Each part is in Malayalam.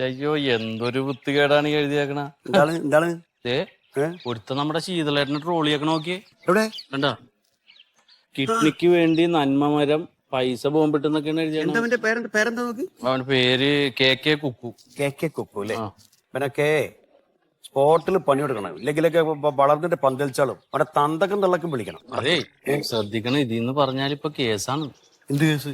അയ്യോ എന്തൊരു വൃത്തികേടാണ് എഴുതിയേക്കണ. എന്താണ് ഒരുത്ത നമ്മുടെ ശീതളേട്ടന് ട്രോളിയേക്കണ നോക്കി. എവിടെ കണ്ടാ? കിഡ്നിക്ക് വേണ്ടി നന്മമരം പൈസ ബോംബിട്ടെന്നൊക്കെയാണ് എഴുതിയത്. പേരെന്താ നോക്ക്? അവന്റെ പേര് കെ കുക്കു. കെ കുക്കു അല്ലേ? ഇവനൊക്കെ സ്പോട്ടിൽ പണിയെടുക്കണം, ഇല്ലെങ്കിലൊക്കെ വളർന്നിട്ട് പന്തലിച്ചാളും അവന്റെ തന്തക്കും തള്ളക്കും വിളിക്കണം. അതേ ശ്രദ്ധിക്കണം, ഇതിന്ന് പറഞ്ഞാൽ ഇപ്പൊ കേസാണ്. എന്ത് കേസ്?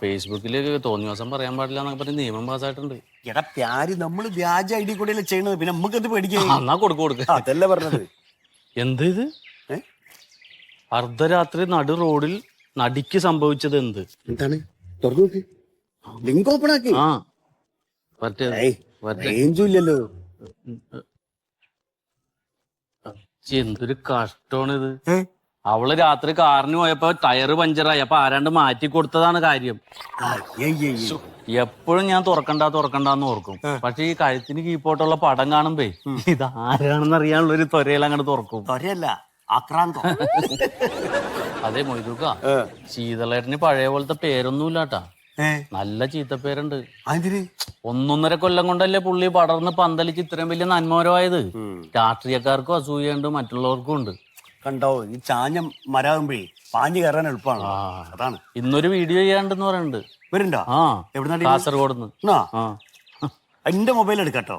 ഫേസ്ബുക്കില് തോന്നിയ ദിവസം പറയാൻ പാടില്ല എന്നൊക്കെ പറഞ്ഞ് നിയമം പാസ്സായിട്ടുണ്ട്. എടാ പ്യാരി, നമ്മള് വ്യാജ ഐഡി കൂടെയല്ലേ ചെയ്യണത്, പിന്നെ നമുക്ക് എന്ത് പേടിക്കാം? എന്നാ കൊടുക്ക. അതല്ലേ പറഞ്ഞത്. എന്ത് ഇത് അർദ്ധരാത്രി നടു റോഡിൽ നടിക്ക് സംഭവിച്ചത് എന്ത്? എന്താണ്? തുറന്നു നോക്ക്, ലിങ്ക് ഓപ്പൺ ആക്കി. ഇല്ലല്ലോ. എന്തൊരു കഷ്ടമാണിത്. അവള് രാത്രി കാറിന് പോയപ്പോ ടയറ് പഞ്ചറായി, അപ്പൊ ആരാണ്ട് മാറ്റി കൊടുത്തതാണ് കാര്യം. എപ്പോഴും ഞാൻ തുറക്കണ്ടെന്ന് ഓർക്കും. പക്ഷെ ഈ കഴുത്തിന് കീപ്പോട്ടുള്ള പടം കാണുമ്പേ ഇത് ആരാണെന്ന് അറിയാനുള്ള ഒരു ത്വരയിൽ അങ്ങോട്ട് തുറക്കും. ആക്രാന്തം. അതെ മൊയ്തുക്ക, ശീതളേട്ടന് പഴയ പോലത്തെ പേരൊന്നുമില്ലാട്ടാ. നല്ല ചീത്തപ്പേരുണ്ട്. 1.5 കൊല്ലം കൊണ്ടല്ലേ പുള്ളി പടർന്ന് പന്തലിച്ച് ഇത്രയും വലിയ നന്മപരമായത്. രാഷ്ട്രീയക്കാർക്കും അസൂയുണ്ട്, മറ്റുള്ളവർക്കും ഉണ്ട്. കണ്ടോ, ഈ ചാഞ്ഞ മരാകുമ്പഴേ പാഞ്ഞു കയറാൻ എളുപ്പമാണ്. അതാണ്. ഇന്നൊരു വീഡിയോ ചെയ്യാണ്ടെന്ന് പറയുന്നുണ്ട്. വരുന്നുണ്ടോ? എവിടുന്ന? കാസർഗോഡ്. എന്റെ മൊബൈൽ എടുക്കാട്ടോ.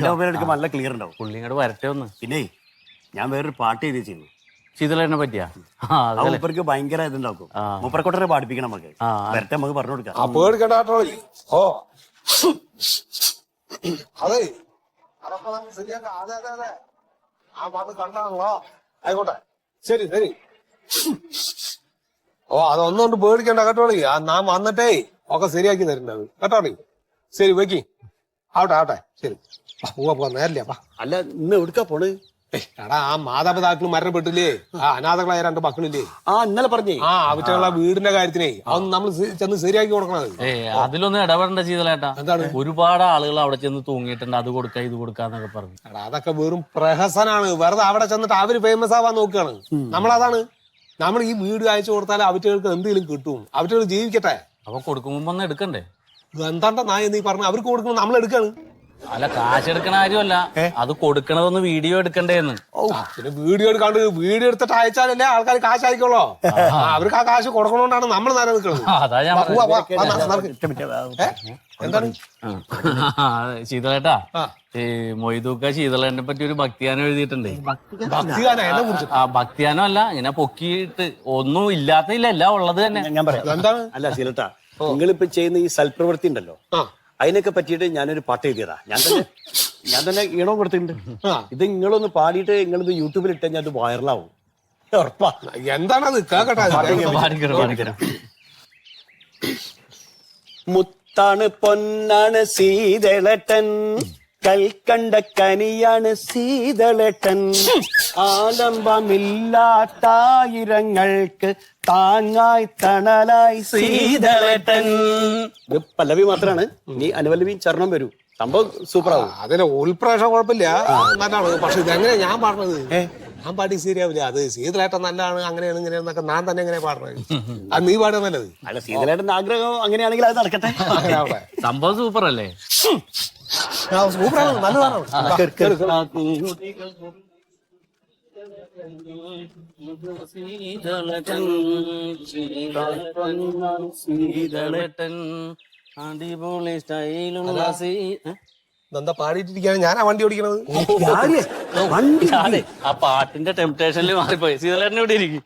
മൊബൈൽ എടുക്കുമ്പോ നല്ല ക്ലിയർ ഉണ്ടാവും. പുള്ളി ഇങ്ങോട്ട് വരട്ടെ ഒന്ന്. പിന്നെ ഞാൻ വേറൊരു പാട്ട് എഴുതി ചെയ്യുന്നു ശീതളേട്ടനെ പറ്റിയാ. മൂപ്പർക്ക് ഭയങ്കര ഇതുണ്ടാക്കും. മൂപ്പരെക്കൊട്ടരെ പാടിപ്പിക്കണം നമുക്ക്. വരട്ടെ, നമുക്ക് പറഞ്ഞു കൊടുക്കാം. അതെ കണ്ടാണല്ലോ, ആയിക്കോട്ടെ, ശരി ശരി. അതൊന്നുകൊണ്ട് പേടിക്കണ്ട കേട്ടോളി. നാം വന്നിട്ടേ ഒക്കെ ശരിയാക്കി തരുന്നത് കേട്ടോളി. ശരി വെക്കി. ആവട്ടെ ശരി. പോവാ നേരില്ല. അല്ല, ഇന്ന് എവിടുക്കാ പോണ്? എടാ, ആ മാതാപിതാക്കൾ മരണപ്പെട്ടില്ലേ, ആ അനാഥകളായ 2 മക്കളില്ലേ, ഇന്നലെ പറഞ്ഞേ, അവറ്റുള്ള വീടിന്റെ കാര്യത്തിനേ അതൊന്നും നമ്മൾ ചെന്ന് ശരിയാക്കി കൊടുക്കണത്. അതിലൊന്നും ഇടപെടേണ്ട ശീതളേട്ടാ. എന്താണ്? ഒരുപാട് ആളുകൾ അവിടെ ചെന്ന് തൂങ്ങിയിട്ടുണ്ട്, അത് കൊടുക്ക ഇത് കൊടുക്കാന്നൊക്കെ പറഞ്ഞു. എടാ, അതൊക്കെ വെറും പ്രഹസനാണ്. വെറുതെ അവിടെ ചെന്നിട്ട് അവര് ഫേമസ് ആവാൻ നോക്കുകയാണ്. നമ്മളതാണ്. നമ്മൾ ഈ വീട് അയച്ചു കൊടുത്താൽ അവറ്റുകൾക്ക് എന്തെങ്കിലും കിട്ടും, അവറ്റുകൾ ജീവിക്കട്ടെ. അപ്പൊ കൊടുക്കുമ്പോ ഒന്ന് എടുക്കണ്ടേ? എന്താണ്ട നായ നീ പറഞ്ഞു അവർക്ക് കൊടുക്കുമ്പോൾ നമ്മൾ എടുക്കാണ്. അല്ല, കാശ് എടുക്കണ കാര്യമല്ല, അത് കൊടുക്കണതൊന്ന് വീഡിയോ എടുക്കണ്ടേന്ന്. പിന്നെ വീഡിയോ എടുക്കാണ്ട് വീഡിയോ എടുത്തിട്ട് അയച്ചാലല്ലേ ആൾക്കാർ കാശ് അയക്കുള്ളൂ. അവർക്ക് ആ കാശ് കൊടുക്കണോണ്ടാണ് നമ്മൾ നിലനിൽക്കുന്നത്. അതാ ഞാൻ എന്താണ് ശീതളേട്ടാ, ഈ മൊയ്തൂക്ക ശീതളേനെ പറ്റി ഒരു ഭക്തിയാനം എഴുതിയിട്ടുണ്ട്. ഭക്തിയാനം അല്ല, ഇങ്ങനെ പൊക്കിയിട്ട് ഒന്നും ഇല്ലാത്തില്ല, എല്ലാം ഉള്ളത് തന്നെ. ഞാൻ പറയാം. എന്താണ്? അല്ല ശീലട്ടാ, നിങ്ങളിപ്പോ ചെയ്യുന്ന ഈ സൽപ്രവൃത്തി ഉണ്ടല്ലോ, അതിനൊക്കെ പറ്റിയിട്ട് ഞാനൊരു പാട്ട് എഴുതിയതാ. ഞാൻ തന്നെ ഈണവും കൊടുത്തിട്ടുണ്ട്. ഇത് നിങ്ങളൊന്ന് പാടിയിട്ട് നിങ്ങളിത് യൂട്യൂബിൽ ഇട്ട് കഴിഞ്ഞാൽ അത് വൈറലാവും. ഉറപ്പാ. എന്താണത്? മുത്താണ് പൊന്നാണ് ശീതളേട്ടൻ, കൽക്കണ്ട കനിയാണ് ശീതളേട്ടൻ, ആലംബമില്ലാത്തായിരങ്ങൾക്ക് താങ്ങായി തണലായി ശീതളേട്ടൻ. ഇത് പല്ലവി മാത്രമാണ്, ഇനി അനുപല്ലവിയും ചരണം വരൂ. സംഭവം സൂപ്പറാവും. അതിന് ഉൾപ്രേക്ഷ കുഴപ്പമില്ല, നല്ലതാണ്. പക്ഷെ ഇതെങ്ങനെ ഞാൻ പാടുന്നത്? ഞാൻ പാടി ശരിയാവില്ല. അത് ശീതളേട്ടൻ നല്ലതാണ്, അങ്ങനെയാണ് ഇങ്ങനെയാന്നൊക്കെ ഞാൻ തന്നെ എങ്ങനെ പാടുന്നത്? അത് നീ പാടുക നല്ലത്. അല്ല, ശീതളേട്ടന്റെ ആഗ്രഹം അങ്ങനെയാണെങ്കിൽ അത് നടക്കട്ടെ. സംഭവം സൂപ്പർ അല്ലേ? സൂപ്പറാണ്, നല്ലതാണ്. അടിപൊളി സ്റ്റൈലും എന്താ പാടിയിട്ടിരിക്കാണ് ഞാനാ വണ്ടി ഓടിക്കണത്. ആ പാട്ടിന്റെ ടെംപ്ടേഷനിൽ മാറിപ്പോയി. ശീതളേട്ടൻ ഇവിടെ ഇരിക്കും.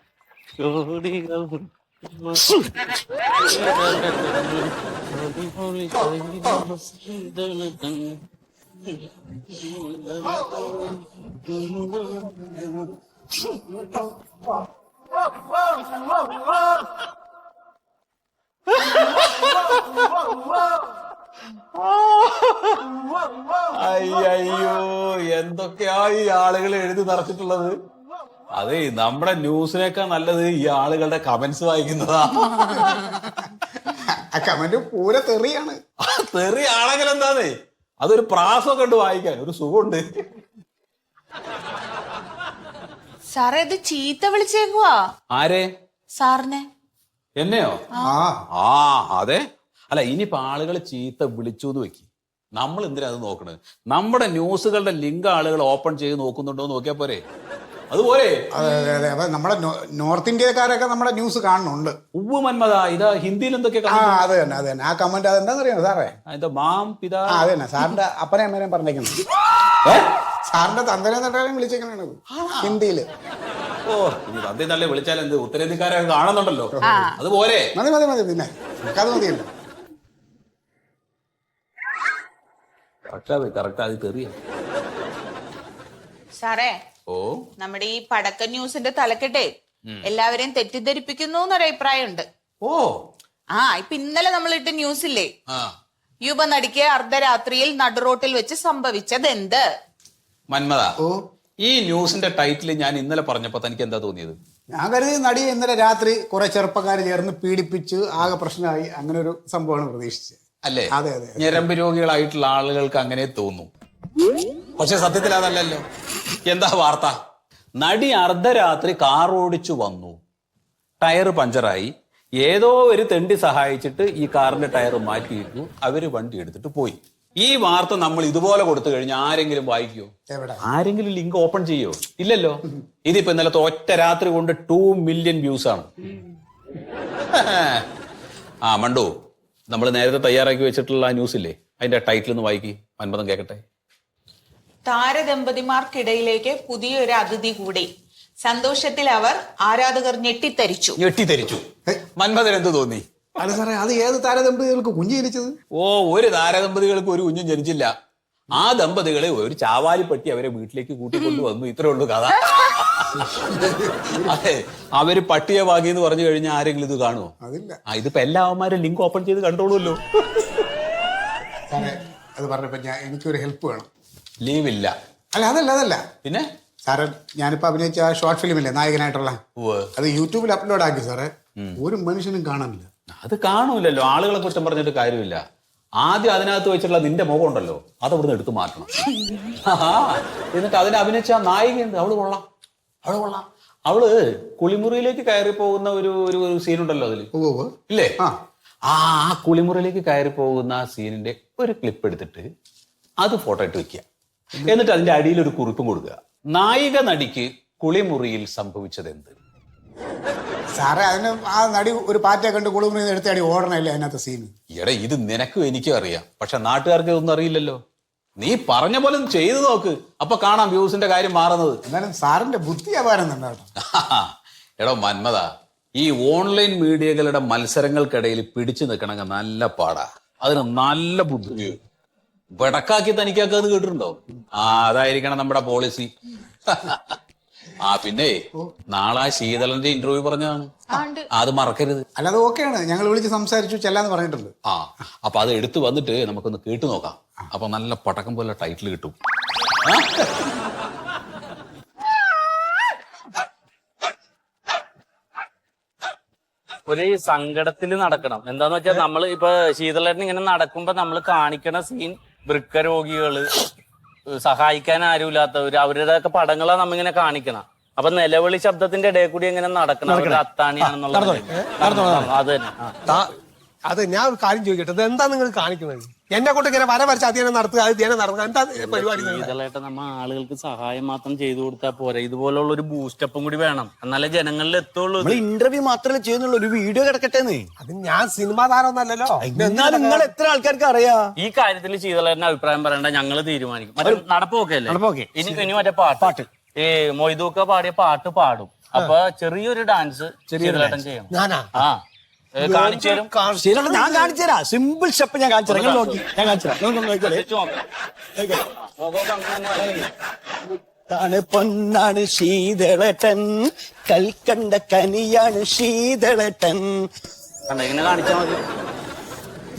അയ്യോ, എന്തൊക്കെയാ ഈ ആളുകൾ എഴുതി നിറച്ചിട്ടുള്ളത്. അതെ, നമ്മുടെ ന്യൂസിനേക്കാൾ നല്ലത് ഈ ആളുകളുടെ കമന്റ്സ് വായിക്കുന്നതാ. കമന്റ് പൂരെ തെറിയാണ്. തെറിയാണെങ്കിൽ എന്താന്നേ, അതൊരു പ്രാസമൊക്കെ ഉണ്ട് വായിക്കാൻ, ഒരു സുഖമുണ്ട്. സാറേ, ഇത് ചീത്ത വിളിച്ചേക്കുവാ. ആരെ? സാറിനെ. എന്നെയോ? ആ ആ അതെ. അല്ല ഇനിയിപ്പോ ആളുകൾ ചീത്ത വിളിച്ചു എന്ന് വെക്കി, നമ്മൾ എന്തിനാ അത് നോക്കണത്? നമ്മുടെ ന്യൂസുകളുടെ ലിങ്ക് ആളുകൾ ഓപ്പൺ ചെയ്ത് നോക്കുന്നുണ്ടോ എന്ന് നോക്കിയാ പോരെ? അതുപോലെ അതെ അതെ അതെ അപ്പൊ നമ്മുടെ നോർത്ത് ഇന്ത്യക്കാരൊക്കെ നമ്മുടെ ന്യൂസ് കാണുന്നുണ്ട്. ഉവ്വ് മന്മത, ഇതാ ഹിന്ദിയിൽ എന്തൊക്കെ ആ അത് തന്നെ ആ കമന്റ് അതെന്താണെന്നറിയാമോ സാറേ? മാം പിതാ. ആ അത് തന്നെ സാറിന്റെ അപ്പനെ അമ്മേനെയും പറഞ്ഞേക്കുന്നത്. സാറിന്റെ തന്തനെ തട്ടാനും വിളിച്ചേക്കണത് ഹിന്ദിയില്. ഓ ഇനി തന്തേ തള്ളി വിളിച്ചാൽ എന്ത്, ഉത്തരേന്ത്യക്കാരൊക്കെ കാണുന്നുണ്ടല്ലോ. അതുപോലെ മതി മതി മതി പിന്നെ അത് മതിയല്ലോ. കറക്റ്റ് അത് തെറിയ. സാറേ, ഓ നമ്മുടെ ഈ പടക്ക ന്യൂസിന്റെ തലക്കെട്ടേ എല്ലാവരെയും തെറ്റിദ്ധരിപ്പിക്കുന്നു എന്നൊരു അഭിപ്രായമുണ്ട്. ഓ ഇപ്പൊ ഇന്നലെ നമ്മൾ ഇട്ട ന്യൂസില്ലേ, ആ യുവനടിക്ക് അർദ്ധരാത്രിയിൽ നടുറോട്ടിൽ വെച്ച് സംഭവിച്ചത് എന്ത്? മന്മത, ഓ ഈ ന്യൂസിന്റെ ടൈറ്റിൽ ഞാൻ ഇന്നലെ പറഞ്ഞപ്പോ തനിക്ക് എന്താ തോന്നിയത്? ഞാൻ കരുതി നടിയെ ഇന്നലെ രാത്രി കുറെ ചെറുപ്പക്കാർ ചേർന്ന് പീഡിപ്പിച്ച് ആകെ പ്രശ്നമായി അങ്ങനെ ഒരു സംഭവമാണ് പ്രതീക്ഷിച്ചത്. അല്ലേ? അതെ അതെ ഞരമ്പ് രോഗികളായിട്ടുള്ള ആളുകൾക്ക് അങ്ങനെ തോന്നും. പക്ഷെ സത്യത്തിൽ അതല്ലല്ലോ. എന്താ വാർത്ത? നടി അർദ്ധരാത്രി കാർ ഓടിച്ചു വന്നു, ടയർ പഞ്ചറായി, ഏതോ ഒരു തെണ്ടി സഹായിച്ചിട്ട് ഈ കാറിന്റെ ടയർ മാറ്റിയിട്ടു, അവര് വണ്ടി എടുത്തിട്ട് പോയി. ഈ വാർത്ത നമ്മൾ ഇതുപോലെ കൊടുത്തു കഴിഞ്ഞാൽ ആരെങ്കിലും വായിക്കുമോ? എവിടെ ആരെങ്കിലും ലിങ്ക് ഓപ്പൺ ചെയ്യോ? ഇല്ലല്ലോ. ഇതിപ്പോ ഇന്നലത്തെ ഒറ്റ രാത്രി കൊണ്ട് 2 മില്യൺ വ്യൂസ് ആണ്. ആ മണ്ടു, നമ്മൾ നേരത്തെ തയ്യാറാക്കി വെച്ചിട്ടുള്ള ന്യൂസ് ഇല്ലേ, അതിന്റെ ടൈറ്റിൽ ഒന്ന് വായിക്കി, മന്മഥം കേക്കട്ടെ. താരദമ്പതിമാർക്കിടയിലേക്ക് പുതിയൊരു അതിഥി കൂടി, സന്തോഷത്തിൽ അവർ ആരാധകർ ഞെട്ടിത്തരിച്ചു. മന്മഥൻ എന്ത് തോന്നി? അല്ല സാറേ, അത് ഏത് താരദമ്പതികൾക്ക് കുഞ്ഞ് ജനിച്ചത്? ഓ, ഒരു താരദമ്പതികൾക്ക് ഒരു കുഞ്ഞും ജനിച്ചില്ല. ആ ദമ്പതികളെ ഒരു ചാവാലിപ്പട്ടി അവരെ വീട്ടിലേക്ക് കൂട്ടിക്കൊണ്ടു വന്നു. ഇത്രേ ഉള്ളൂ കഥ. അതെ, അവര് പട്ടിയെ വാങ്ങി എന്ന് പറഞ്ഞു കഴിഞ്ഞാൽ ആരെങ്കിലും ഇത് കാണുമോ? അതില്ല. ഇതിപ്പോ എല്ലാവന്മാരും ലിങ്ക് ഓപ്പൺ ചെയ്ത് കണ്ടോളൂല്ലോ. സാറേ, അത് പറഞ്ഞപ്പോ എനിക്കൊരു ഹെൽപ്പ് വേണം. ലീവ് ഇല്ല. അല്ല അതല്ല പിന്നെ സാറേ, ഞാനിപ്പോ അഭിനയിച്ച ആ ഷോർട്ട് ഫിലിമില്ലേ നായകനായിട്ടുള്ള, ഉവ്വ്. അത് യൂട്യൂബിൽ അപ്ലോഡ് ആക്കി സാറേ. ഒരു മനുഷ്യനും കാണാനില്ല. അത് കാണൂലല്ലോ. ആളുകളെ കുറ്റം പറഞ്ഞിട്ട് കാര്യമില്ല. ആദ്യം അതിനകത്ത് വെച്ചിട്ടുള്ള നിന്റെ മുഖം ഉണ്ടല്ലോ, അത് അവിടുന്ന് എടുത്തു മാറ്റണം. എന്നിട്ട് അതിനെ അഭിനയിച്ച നായികയുണ്ട്, അവള് കൊള്ളാം. അവള് കുളിമുറിയിലേക്ക് കയറി പോകുന്ന ഒരു സീനുണ്ടല്ലോ അതില്, ഇല്ലേ? ആ കുളിമുറിയിലേക്ക് കയറി പോകുന്ന ആ സീനിന്റെ ഒരു ക്ലിപ്പ് എടുത്തിട്ട് അത് ഫോട്ടോ ഇട്ട് വെക്കുക. എന്നിട്ട് അതിന്റെ അടിയിൽ ഒരു കുറിപ്പും കൊടുക്കുക, നായിക നടിക്ക് കുളിമുറിയിൽ സംഭവിച്ചത് എന്ത്. സാറേ, അതിന് ആ നടി ഒരു പാറ്റയെ കണ്ട് കുളിമുറിയിൽ എടുത്ത അടി ഓടണല്ലേ അതിനകത്ത് സീന്. എടാ, ഇത് നിനക്കും എനിക്കും അറിയാം, പക്ഷെ നാട്ടുകാർക്ക് ഇതൊന്നും അറിയില്ലല്ലോ. നീ പറഞ്ഞ പോലെ ഒന്ന് ചെയ്തു നോക്ക്, അപ്പൊ കാണാം വ്യൂസിന്റെ കാര്യം മാറുന്നത്. എന്നാലും സാറിന്റെ ബുദ്ധി അപാരം തന്നെ. എടോ മന്മത, ഈ ഓൺലൈൻ മീഡിയകളുടെ മത്സരങ്ങൾക്കിടയിൽ പിടിച്ചു നിൽക്കണമെങ്കിൽ നല്ല പാടാ. അതിന് നല്ല ബുദ്ധി വെടക്കാക്കി തനിക്കൊക്കെ അത് കേട്ടിട്ടുണ്ടോ? അതായിരിക്കണം നമ്മുടെ പോളിസി. പിന്നെ നാളെ ശീതളന്റെ ഇന്റർവ്യൂ പറഞ്ഞതാണ്, അത് മറക്കരുത്. അല്ലാതെ ഓക്കെയാണ്, ഞങ്ങൾ വിളിച്ച് സംസാരിച്ചു ചെല്ലാന്ന് പറഞ്ഞിട്ടുണ്ട്. അപ്പൊ അത് എടുത്തു വന്നിട്ട് നമുക്കൊന്ന് കേട്ടു നോക്കാം. അപ്പൊ നല്ല പടക്കം പോലെ ടൈറ്റിൽ കിട്ടും. ഒരു സങ്കടത്തിൽ നടക്കണം. എന്താന്ന് വെച്ചാൽ നമ്മൾ ഇപ്പൊ ശീതളേട്ടൻ ഇങ്ങനെ നടക്കുമ്പോ നമ്മൾ കാണിക്കണ സീൻ വൃക്കരോഗികള്, സഹായിക്കാൻ ആരുമില്ലാത്തവര്, അവരുടെ ഒക്കെ പടങ്ങളാണ് നമ്മിങ്ങനെ കാണിക്കണം. അപ്പൊ നിലവിളി ശബ്ദത്തിന്റെ ഇടയിൽ കൂടി എങ്ങനെ നടക്കണം, അവരുടെ അത്താണിയാണെന്നുള്ള അത് തന്നെ. അത് ഞാൻ ഒരു കാര്യം ചോദിക്കട്ടെ, ഇത് എന്താ നിങ്ങൾ കാണിക്കുന്നത്? എന്നെ കൊണ്ട് ഇങ്ങനെ വര വരച്ച് അധ്യയനം നടത്തുക, അത് ധ്യാനം നടത്തുക, എന്താ പരിപാടി? ശീതളേട്ടൻ നമ്മ ആളുകൾക്ക് സഹായം മാത്രം ചെയ്തു കൊടുത്താൽ പോരാ, ഇതുപോലുള്ള ഒരു ബൂസ്റ്റപ്പും കൂടി വേണം, എന്നാലേ ജനങ്ങളിൽ എത്തുള്ളൂ. ഇന്റർവ്യൂ മാത്രമേ ചെയ്യുന്നുള്ളൂ, ഒരു വീഡിയോ കിടക്കട്ടെ. അത് ഞാൻ സിനിമാ താരമൊന്നല്ലോ. എന്നാലും നിങ്ങൾ എത്ര ആൾക്കാർക്ക് അറിയാം ഈ കാര്യത്തിൽ ശീതളേട്ടന്റെ അഭിപ്രായം പറയണ്ട, ഞങ്ങൾ തീരുമാനിക്കും. മറ്റേ നടപ്പൊക്കെ അല്ലേ, ഇനി മറ്റേ പാട്ട് ഈ മൊയ്തൂക്ക പാടിയ പാട്ട് പാടും. അപ്പൊ ചെറിയൊരു ഡാൻസ് ശീതളേട്ടൻ ചെയ്യണം. ഞാനാ? കാണിച്ചു തരും. ഞാൻ കാണിച്ചു തരാം, സിമ്പിൾ സ്റ്റെപ്പ് ഞാൻ കാണിച്ചു തരാം. നോക്കി ഞാൻ കാണിച്ചു തരാം. പൊന്നാണ് ശീതളേട്ടൻ, കൽക്കണ്ട കനിയാണ് ശീതളേട്ടൻ. ഇങ്ങനെ കാണിച്ചാൽ മതി.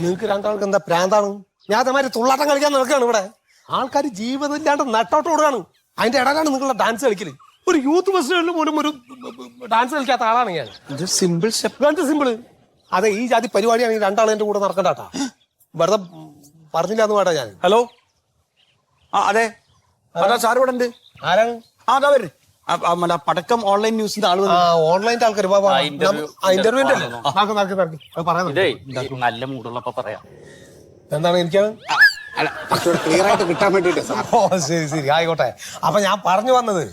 നിങ്ങൾക്ക് രണ്ടാൾക്ക് എന്താ പ്രാന്താണ്? ഞാൻ അതേമാതിരി തുള്ളാട്ടം കളിക്കാൻ നടക്കുകയാണ് ഇവിടെ. ആൾക്കാർ ജീവിതം ഇല്ലാണ്ട് നട്ടോട്ട് കൊടുക്കാണ്, അതിന്റെ ഇടയിലാണ് നിങ്ങളുടെ ഡാൻസ് കളിക്കല്. ഒരു യൂത്ത് ഫെസ്റ്റിവലിന് പോലും ഒരു ഡാൻസ് കളിക്കാത്ത ആളാണ് ഞാൻ. Simple step, simple. അതെ, ഈ ജാതി പരിപാടിയാണെങ്കിൽ രണ്ടാളും എന്റെ കൂടെ നടക്കണ്ടാട്ടാ. വെറുതെ പറഞ്ഞില്ല എന്ന് വേണ്ട ഞാൻ. ഹലോ, അതെ സാർ ഇവിടെ ഉണ്ട്. ആരാണ്? അതാ വരും. മറ്റേ പടക്കം ഓൺലൈൻ ന്യൂസിന്റെ ആള് ഓൺലൈൻ്റെ ആൾക്കാർ ഇന്റർവ്യൂന്റെ അല്ലേ നടക്കി പറയാം ഇതേ നല്ല മൂടുള്ളപ്പോ പറയാം. എന്താണ് എനിക്കാണ് അല്ല കുറച്ചുകൂടെ ക്ലിയർ ആയിട്ട് കിട്ടാൻ വേണ്ടിയിട്ട് സാർ. ഓ ശരി ആയിക്കോട്ടെ. അപ്പൊ ഞാൻ പറഞ്ഞു വന്നത്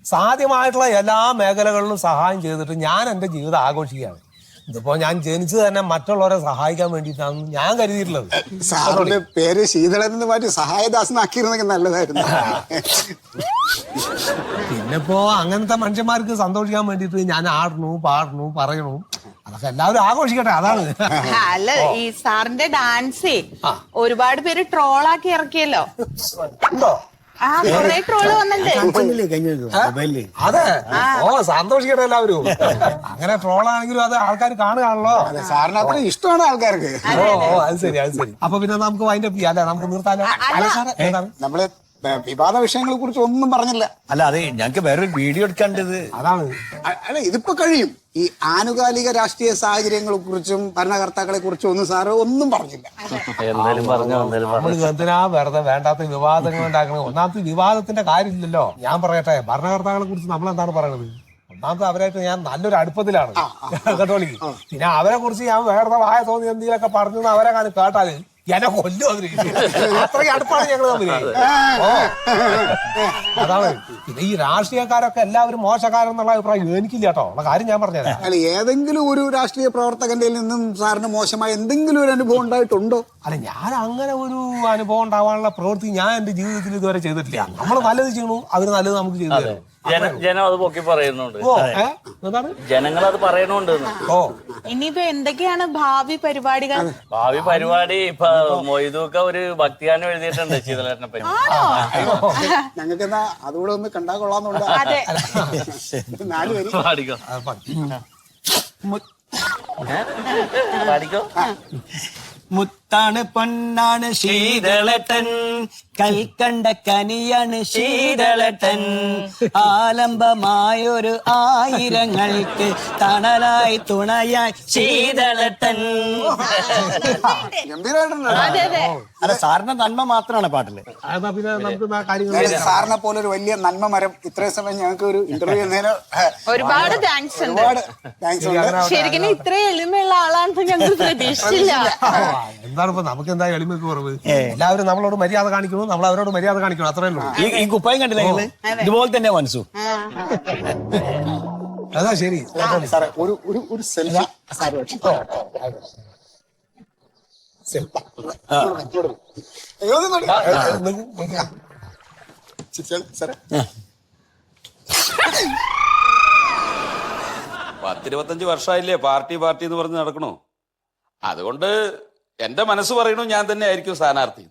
സാധ്യമായിട്ടുള്ള എല്ലാ മേഖലകളിലും സഹായം ചെയ്തിട്ട് ഞാൻ എൻ്റെ ജീവിതം ആഘോഷിക്കുകയാണ്. ഇതിപ്പോ ഞാൻ ജനിച്ചത് തന്നെ മറ്റുള്ളവരെ സഹായിക്കാൻ വേണ്ടിയിട്ടാണ് ഞാൻ കരുതിയിട്ടുള്ളത്. സാറിന്റെ പേര് ശീതളൻ എന്ന് മാറ്റി സഹായദാസനാക്കിയിരുന്നെങ്കിൽ നല്ലതായിരുന്നു. പിന്നിപ്പോ അങ്ങനത്തെ മനുഷ്യന്മാർക്ക് സന്തോഷിക്കാൻ വേണ്ടിയിട്ട് ഞാൻ ആടണു പാടണു പറയണു, അതൊക്കെ എല്ലാവരും ആഘോഷിക്കട്ടെ, അതാണ്. അല്ല, ഈ സാറിന്റെ ഡാൻസേ ഒരുപാട് പേര് ട്രോളാക്കി ഇറക്കിയല്ലോ. ഉണ്ടോ? കുറെ ട്രോള് വന്നില്ലേ? മൊബൈലില് അതെ. ഓ സന്തോഷിക്കട്ടെ എല്ലാവരും. അങ്ങനെ ട്രോളാണെങ്കിലും അത് ആൾക്കാർ കാണുകയാണല്ലോ. സാറിന് അത്ര ഇഷ്ടമാണ് ആൾക്കാർക്ക്. ഓ അത് ശരി. അപ്പൊ പിന്നെ നമുക്ക് വൈൻഡപ്പ് ചെയ്യാം അല്ലെ? നമുക്ക് നിർത്താലോ? അല്ല സാറേ, എന്താണ്? നമ്മള് വിവാദ വിഷയങ്ങളെ കുറിച്ച് ഒന്നും പറഞ്ഞില്ല. അല്ല അതെ, ഞങ്ങക്ക് വേറൊരു വീഡിയോ എടുക്കാണ്ടത് അതാണ്. അല്ല ഇതിപ്പോ കഴിയും. ഈ ആനുകാലിക രാഷ്ട്രീയ സാഹചര്യങ്ങളെ കുറിച്ചും ഭരണകർത്താക്കളെ കുറിച്ചും ഒന്നും സാറ് ഒന്നും പറഞ്ഞില്ല. എന്തായാലും പറഞ്ഞു. നമ്മൾ എന്തിനാ വെറുതെ വേണ്ടാത്ത വിവാദങ്ങൾ ഉണ്ടാക്കുന്നത്? ഒന്നാമത്തെ വിവാദത്തിന്റെ കാര്യമില്ലല്ലോ. ഞാൻ പറയട്ടെ, ഭരണകർത്താക്കളെ കുറിച്ച് നമ്മൾ എന്താണ് പറയണത്? ഒന്നാമത്തെ അവരായിട്ട് ഞാൻ നല്ലൊരു അടുപ്പത്തിലാണ് കേട്ടോളിക്ക്. പിന്നെ അവരെ കുറിച്ച് ഞാൻ വേറെ വായ തോന്നി എന്തെങ്കിലുമൊക്കെ പറഞ്ഞു അവരെ കാണി കേട്ടാല് എന്നെ കൊല്ലും അവര്. അത്രയ്ക്ക് അടുപ്പാണ് ഞങ്ങൾ തമ്മില്. അതാണ്. പിന്നെ ഈ രാഷ്ട്രീയക്കാരൊക്കെ എല്ലാവരും മോശക്കാരെന്നുള്ള അഭിപ്രായം എനിക്കില്ല കേട്ടോ. ഉള്ള കാര്യം ഞാൻ പറഞ്ഞുതരാം. അല്ല ഏതെങ്കിലും ഒരു രാഷ്ട്രീയ പ്രവർത്തകന്റെ നിന്നും സാറിന് മോശമായ എന്തെങ്കിലും ഒരു അനുഭവം ഉണ്ടായിട്ടുണ്ടോ? അല്ല, ഞാൻ അങ്ങനെ ഒരു അനുഭവം ഉണ്ടാവാനുള്ള പ്രവൃത്തി ഞാൻ എന്റെ ജീവിതത്തിൽ ഇതുവരെ ചെയ്തിട്ടില്ല. നമ്മൾ നല്ലത് ചെയ്യണു, അവര് നല്ലത് നമുക്ക് ചെയ്തു തരും. ജനം അത് പൊക്കി പറയുന്നുണ്ട്. എന്താണ് ജനങ്ങൾ അത് പറയണുണ്ട്. ഓ ഇനിയിപ്പോ എന്തൊക്കെയാണ് ഭാവി പരിപാടികൾ? ഭാവി പരിപാടി ഇപ്പൊ മൊയ്തൂക്ക ഒരു ഭക്തിഗാനം എഴുതിയിട്ടുണ്ട് ശീതളേട്ടനെ പറ്റി. ഞങ്ങൾക്ക് എന്നാ അതുകൂടെ ഒന്ന് കണ്ടാ കൊള്ളാന്നുണ്ട്. അതെ. 4 പേര് പാടിക്കോ പാടിക്കോ. മുത്താണ് പൊന്നാണ് ശീതളട്ടൻ, കൽക്കണ്ട കനിയാണ് ശീതളട്ടൻ, ആലംബമായൊരു ആയിരങ്ങൾക്ക് തണലായി തുണയായി ശീതളട്ടൻ. ഗംഭീരമായിട്ടുണ്ട്. അതെ അതെ. അല്ല സാറിന്റെ നന്മ മാത്രമാണ് പാട്ടില്. എന്നാ പിന്നെ നമുക്ക് ആ കാര്യങ്ങൾ സാറിനെ പോലെ ഒരു വലിയ നന്മ മരം ഇത്രയും സമയം ഞങ്ങൾക്ക് ഒരു ഇന്റർവ്യൂ ചെയ്യുന്നതിന് ഒരുപാട് താങ്ക്സ് ഉണ്ട്. ഒരുപാട് താങ്ക്സ് ഉണ്ട്. ശരിക്കും ഇത്ര എളിമയുള്ള ആളാണെന്ന് ഞങ്ങൾ പ്രതീക്ഷിച്ചില്ല. എന്താണ് ഇപ്പൊ നമുക്ക് എന്താ എളിമയ്ക്ക് കുറവ്? എല്ലാവരും നമ്മളോട് മര്യാദ കാണിക്കണം, നമ്മൾ അവരോട് മര്യാദ കാണിക്കണം, അത്രേ ഉള്ളൂ. ഈ കുപ്പായം കണ്ടില്ലേ നിങ്ങള്? ഇതുപോലെ തന്നെ മനസ്സു. അതാ ശരി. സാറേ ഒരു സെൽഫി സാർ സാറേ 10-25 വർഷമായില്ലേ പാർട്ടി എന്ന് പറഞ്ഞ് നടക്കണു. അതുകൊണ്ട് എന്റെ മനസ്സ് പറയണു ഞാൻ തന്നെ ആയിരിക്കും സ്ഥാനാർത്ഥി.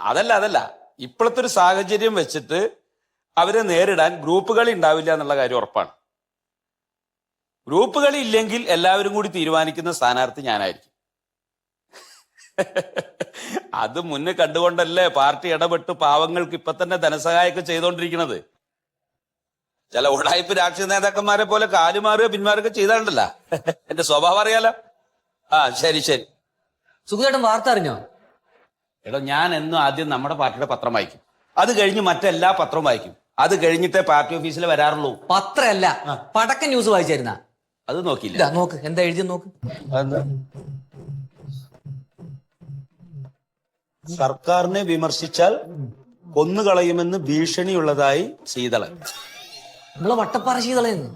അതല്ല ഇപ്പോഴത്തെ ഒരു സാഹചര്യം വെച്ചിട്ട് അവരെ നേരിടാൻ ഗ്രൂപ്പ് കളി ഉണ്ടാവില്ല എന്നുള്ള കാര്യം ഉറപ്പാണ്. ഗ്രൂപ്പ് കളി ഇല്ലെങ്കിൽ എല്ലാവരും കൂടി തീരുമാനിക്കുന്ന സ്ഥാനാർത്ഥി ഞാനായിരിക്കും. അത് മുന്നേ കണ്ടുകൊണ്ടല്ലേ പാർട്ടി ഇടപെട്ട് പാവങ്ങൾക്ക് ഇപ്പൊ തന്നെ ധനസഹായമൊക്കെ ചെയ്തോണ്ടിരിക്കുന്നത്. ചില ഉടായ്പ രാഷ്ട്രീയ നേതാക്കന്മാരെ പോലെ കാലുമാറുക പിന്മാറുക ചെയ്താണ്ടല്ല. എന്റെ സ്വഭാവം അറിയാലോ. ശരി സുഖേട്ടൻ വാർത്ത അറിഞ്ഞോ? എടോ ഞാൻ എന്നും ആദ്യം നമ്മുടെ പാർട്ടിയുടെ പത്രം വായിക്കും, അത് കഴിഞ്ഞ് മറ്റെല്ലാ പത്രവും വായിക്കും, അത് കഴിഞ്ഞിട്ടേ പാർട്ടി ഓഫീസിൽ വരാറുള്ളൂ. പത്രല്ല, പടക്ക ന്യൂസ് വായിച്ചായിരുന്ന? അത് നോക്കിയില്ല. ഇതാ നോക്ക്, എന്താ എഴുതി നോക്ക്. സർക്കാരിനെ വിമർശിച്ചാൽ കൊന്നുകളയുമെന്ന് ഭീഷണിയുള്ളതായി ശീതളൻ. നമ്മളെ വട്ടപ്പാറ ശീതളയെന്ന്.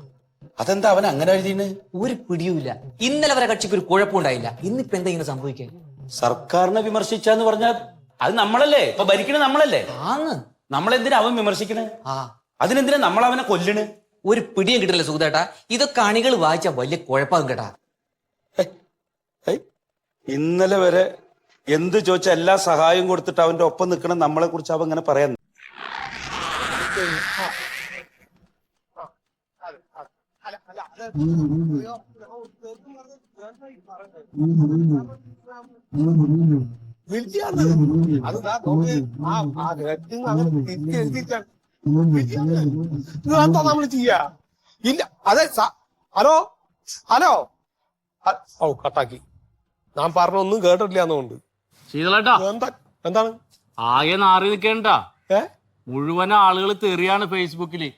അതെന്താ അവൻ അങ്ങനെ എഴുതിയാണ്? ഒരു പിടിയുമില്ല. ഇന്നലെ വരെ കക്ഷിക്ക് ഒരു കുഴപ്പമുണ്ടായില്ല, ഇന്നിപ്പോ എന്താ ഇങ്ങനെ സംഭവിക്കാൻ? സർക്കാരിനെ വിമർശിച്ചാന്ന് പറഞ്ഞാൽ അത് നമ്മളല്ലേ ഇപ്പൊ ഭരിക്കണ, നമ്മളല്ലേ? ആന്ന്. നമ്മളെന്തിനാ അവൻ വിമർശിക്കണേ? അതിനെന്തിനാ നമ്മൾ അവനെ കൊല്ലണ്? ഒരു പിടിയും കിട്ടില്ല സുഖേട്ടാ. ഇതൊക്കെ അണികൾ വായിച്ചാ വലിയ കുഴപ്പമാകും കേട്ടാ. ഇന്നലെ വരെ എന്ത് ചോദിച്ച എല്ലാ സഹായവും കൊടുത്തിട്ട് അവന്റെ ഒപ്പം നിൽക്കണം നമ്മളെ കുറിച്ച് അവൻ ഇങ്ങനെ പറയാൻ. എന്താ നമ്മള് ചെയ്യാ? ഇല്ല അതെ. ഹലോ ഓ കട്ടാക്കി. ഞാൻ പറഞ്ഞൊന്നും കേട്ടിട്ടില്ല എന്നുകൊണ്ട്. ശീതളേട്ടാ എന്താണ് ആകെ നാറി നിൽക്കേണ്ട. മുഴുവൻ ആളുകൾ തെറിയാണ് ഫേസ്ബുക്കില്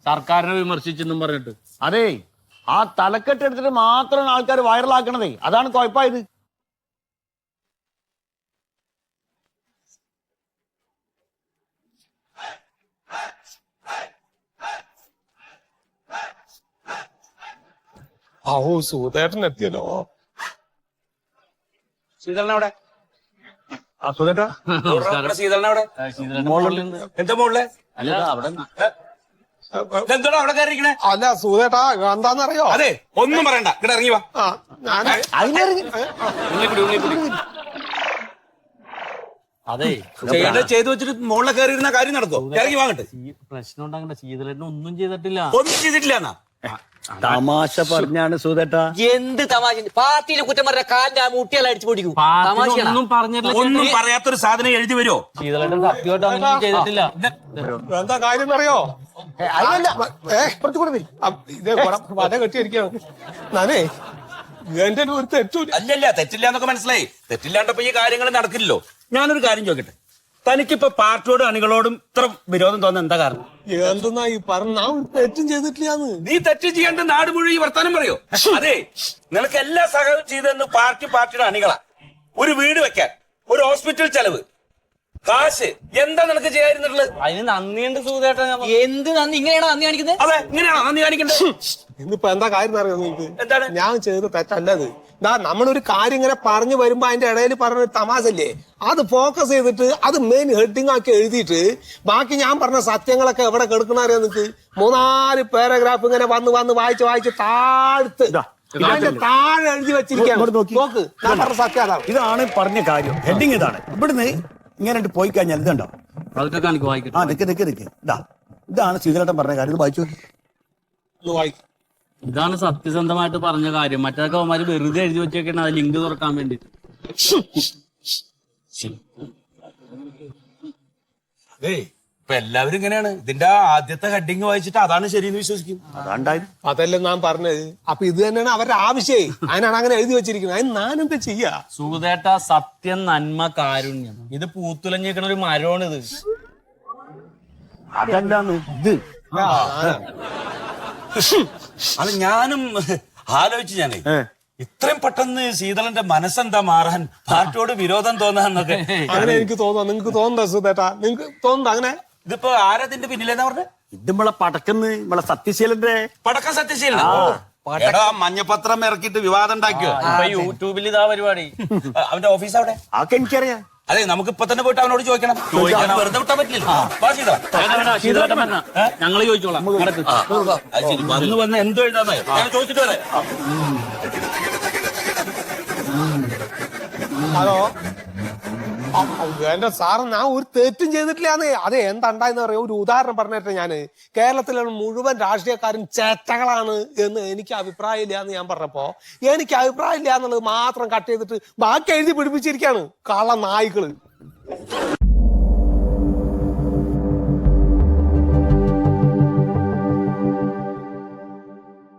സർക്കാരിനെ വിമർശിച്ചെന്നും പറഞ്ഞിട്ട്. അതെ, ആ തലക്കെട്ട് എടുത്തിട്ട് മാത്രമാണ് ആൾക്കാർ വൈറലാക്കണതേ. അതാണ് കുഴപ്പമായത്. സുധേട്ടൻ എത്തിയല്ലോ. ശീതളനവിടെ സുധേട്ടാ ശീതളനവിടെ എന്താ മോളിലെ അല്ല അവിടെ എന്താ അവിടെ കയറിയിരിക്കണേ? അല്ല സുധേട്ടാ എന്താന്നറിയോ? അതെ, ഒന്നും പറയണ്ട, ഇവിടെ ഇറങ്ങി വാ. അതെ ചെയ്യേണ്ടത് ചെയ്തു വെച്ചിട്ട് മോളിലെ കയറിയിരുന്ന കാര്യം നടക്കോ? ഇറങ്ങി വാങ്ങട്ടെ. പ്രശ്നം ഉണ്ടാകണ്ട. ശീതളേട്ടൻ ഒന്നും ചെയ്തിട്ടില്ല. ഒന്നും ചെയ്തിട്ടില്ല എന്നാ തമാശ പറഞ്ഞാണ് സുധേട്ടാ. എന്ത് തമാശ! പാർട്ടിയിലെ കുറ്റം പറഞ്ഞ കാലിന്റെ മുട്ടിയെല്ലാം അടിച്ചു പൊടിക്കും. പാർട്ടി ഒന്നും പറഞ്ഞിട്ടില്ല. ഒന്നും പറയാത്തൊരു സാധനം എഴുതി വരുമോ? ശീതളേട്ടൻ സത്യമായിട്ട് അങ്ങനെ ചെയ്തിട്ടില്ല. എന്താ കാര്യം അറിയോ? ഇതേ വല കെട്ടിയിരിക്കാണ് ഞാനേ. എന്റെ ഒരു തെറ്റൂല. അല്ലല്ല, തെറ്റില്ല എന്നൊക്കെ മനസ്സിലായി. തെറ്റില്ലാണ്ടപ്പോ ഈ കാര്യങ്ങൾ നടക്കില്ലല്ലോ. ഞാനൊരു കാര്യം ചോദിക്കട്ടെ, തനിക്കിപ്പോ പാർട്ടിയോടും അണികളോടും ഇത്ര വിരോധം തോന്നുന്ന എന്താ കാരണം? എന്തെന്നാ ഈ പറഞ്ഞ? ഞാൻ ഒരു തെറ്റും ചെയ്തിട്ടില്ലാന്ന്. നീ തെറ്റ് ചെയ്യേണ്ട നാട് മുഴുവൻ ഈ വർത്താനം പറയോ? അതെ, നിനക്ക് എല്ലാ സഹായവും ചെയ്തെന്ന് പാർട്ടിയുടെ അണികളാ. ഒരു വീട് വെക്കാൻ, ഒരു ഹോസ്പിറ്റൽ ചെലവ്, കാശ്, എന്താ നിനക്ക് ചെയ്യാതിരുന്നിട്ടുള്ളത്? അതിന് നന്ദിയുണ്ട് സുധേട്ടൻ. എന്ത് നന്ദി? ഇങ്ങനെയാണോ നന്ദി കാണിക്കുന്നത്? അതെ, ഇങ്ങനെയാണോ നന്ദി കാണിക്കണ്ടത്? ഇന്നിപ്പോ എന്താ കാര്യം അറിയോ നിങ്ങൾക്ക്? എന്താണ്? ഞാൻ ചെയ്ത് തെറ്റല്ലത്. നമ്മളൊരു കാര്യം ഇങ്ങനെ പറഞ്ഞു വരുമ്പോ അതിന്റെ ഇടയിൽ പറഞ്ഞ തമാശല്ലേ, അത് ഫോക്കസ് ചെയ്തിട്ട് അത് മെയിൻ ഹെഡിങ് ആക്കി എഴുതിയിട്ട് ബാക്കി ഞാൻ പറഞ്ഞ സത്യങ്ങളൊക്കെ എവിടെ കെടുക്കണറിയോ നിനക്ക്? 3-4 പാരഗ്രാഫ് ഇങ്ങനെ വന്ന് വായിച്ച് താഴ്ത്ത് അതിന്റെ താഴെ എഴുതി വെച്ചിരിക്കുകയാണ്. നോക്ക്, ഞാൻ പറഞ്ഞ സത്യം അതാണ്. ഇതാണ് പറഞ്ഞ കാര്യം. ഹെഡിങ് ഇതാണ്. ഇവിടുന്ന് ഇങ്ങനെ പോയി കഴിഞ്ഞാൽ ഇതുണ്ടോ? അതൊക്കെ കാണിക്കും, വായിക്കട്ടെ. ആ നിക്ക് ഇതാണ് ശീതളേട്ടൻ പറഞ്ഞ കാര്യം. ഇത് വായിച്ചു. ഇതാണ് സത്യസന്ധമായിട്ട് പറഞ്ഞ കാര്യം. മറ്റൊക്കെ അവന്മാര് വെറുതെ എഴുതി വെച്ചേക്കാണ് അത് ലിങ്ക് തുറക്കാൻ വേണ്ടി. അതെ, ഇപ്പൊ എല്ലാവരും ഇങ്ങനെയാണ്. ഇതിന്റെ ആദ്യത്തെ ഹെഡിങ് വായിച്ചിട്ട് അതാണ് ശരിയെന്ന് വിശ്വസിക്കും. അതാണ്ടായി. അതല്ലേ ഞാൻ പറഞ്ഞത്. അപ്പൊ ഇത് തന്നെയാണ് അവരുടെ ആവശ്യമേ. അതിനാണ് അങ്ങനെ എഴുതി വെച്ചിരിക്കുന്നത്. അതിന് ഞാനെന്താ ചെയ്യാ? സുധേട്ട, സത്യം, നന്മ, കാരുണ്യം, ഇത് പൂത്തുലഞ്ഞിരിക്കണ ഒരു മരമാണ് ഇത്. അതല്ലാന്ന് ഇത്. അത് ഞാനും ആലോചിച്ചു. ഞാനേ ഇത്രയും പെട്ടെന്ന് ശീതളന്റെ മനസ്സെന്താ മാറാൻ, പാർട്ടിയോട് വിരോധം തോന്നാന്നൊക്കെ. അങ്ങനെ എനിക്ക് തോന്നാ. നിങ്ങൾക്ക് തോന്നണ്ട സുധേട്ടാ? നിങ്ങൾക്ക് തോന്നണ്ട അങ്ങനെ? ഇതിപ്പോ ആരതിന്റെ പിന്നിലെന്നാ പറഞ്ഞത്? ഇത് നമ്മളെ പടക്കന്ന് നമ്മളെ സത്യശീലന്റെ പടക്കം സത്യശീലൻ. എടാ, മഞ്ഞപത്രം ഇറക്കിയിട്ട് വിവാദം ഉണ്ടാക്കിയോ? ഇപ്പൊ യൂട്യൂബിൽ ഇതാ പരിപാടി. അവന്റെ ഓഫീസ് അവിടെ? ആക്കെ എനിക്കറിയാം. അതെ, നമുക്ക് ഇപ്പൊ തന്നെ പോയിട്ട് അവനോട് ചോദിക്കണം. വെറുതെ വിട്ടാൻ പറ്റില്ല. ഞങ്ങള് ചോദിച്ചോളാം. വന്ന് എന്തോ എഴുതാന്നോ ഞാൻ ചോദിച്ചിട്ട് വരാം. ഹലോ, എന്റെ സാറ്, ഞാൻ ഒരു തെറ്റും ചെയ്തിട്ടില്ലാന്ന്. അത് എന്താണ്ടായെന്ന് പറയാ, ഒരു ഉദാഹരണം പറഞ്ഞിട്ട് ഞാന് കേരളത്തിലുള്ള മുഴുവൻ രാഷ്ട്രീയക്കാരും ചേറ്റകളാണ് എന്ന് എനിക്ക് അഭിപ്രായം ഇല്ല എന്ന് ഞാൻ പറഞ്ഞപ്പോ എനിക്ക് അഭിപ്രായം ഇല്ല എന്നുള്ളത് മാത്രം കട്ട് ചെയ്തിട്ട് ബാക്കി എഴുതി പിടിപ്പിച്ചിരിക്കാണ് കള്ള നായ്ക്കള്.